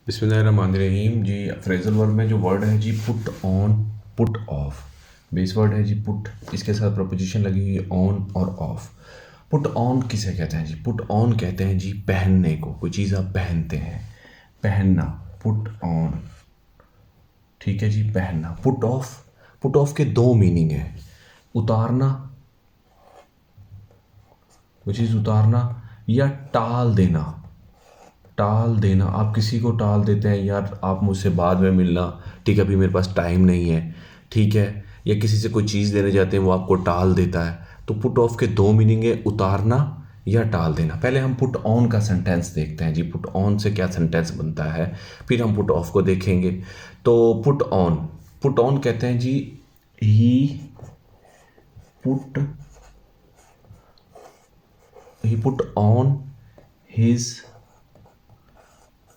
बिस्मिल्लाहिर्रहमानिर्रहीम जी। Phrasal verb में जो वर्ड है जी put on, put off. Base word है जी पुट, इसके साथ प्रपोजिशन लगी हुई है ऑन और ऑफ। पुट ऑन किसे कहते हैं जी? पुट ऑन कहते हैं जी पहनने को, कोई चीज़ आप पहनते हैं, पहनना, पुट ऑन। ठीक है जी, पहनना। पुट ऑफ, पुट ऑफ के दो मीनिंग है, उतारना, कोई चीज़ उतारना, या टाल देना। टाल देना, आप किसी को टाल देते हैं, यार आप मुझसे बाद में मिलना, ठीक है अभी मेरे पास टाइम नहीं है, ठीक है। या किसी से कोई चीज़ देने जाते हैं, वो आपको टाल देता है। तो पुट ऑफ के दो मीनिंग है, उतारना या टाल देना। पहले हम पुट ऑन का सेंटेंस देखते हैं जी, पुट ऑन से क्या सेंटेंस बनता है, फिर हम पुट ऑफ को देखेंगे। तो पुट ऑन कहते हैं जी he put he put on his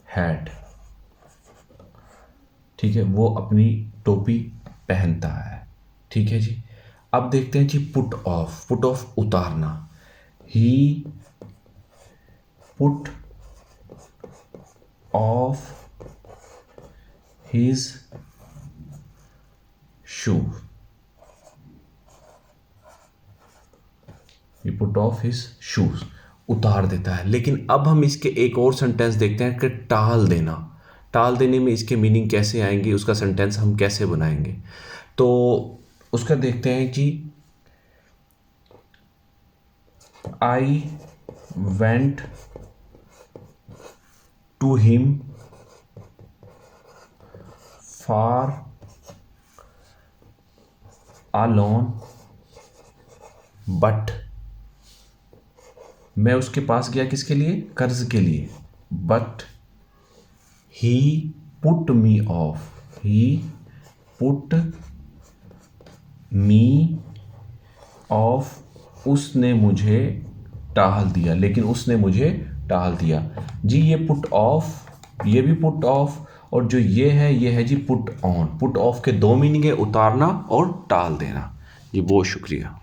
hat. ठीक है, वो अपनी टोपी पहनता है। ठीक है जी। अब देखते हैं जी पुट ऑफ। पुट ऑफ उतारना, he put off his shoe. He put off his shoes, उतार देता है। लेकिन अब हम इसके एक और सेंटेंस देखते हैं कि टाल देना। टाल देने में इसके मीनिंग कैसे आएंगे, उसका सेंटेंस हम कैसे बनाएंगे, तो उसका देखते हैं जी। I went to him for a loan, but मैं उसके पास गया किसके लिए? कर्ज के लिए। But he put me off, he put me off, उसने मुझे टाल दिया, लेकिन उसने मुझे टाल दिया जी। ये पुट ऑफ, ये भी पुट ऑफ, और जो ये है जी पुट ऑन। पुट ऑफ के दो मीनिंग है, उतारना और टाल देना जी। बहुत शुक्रिया।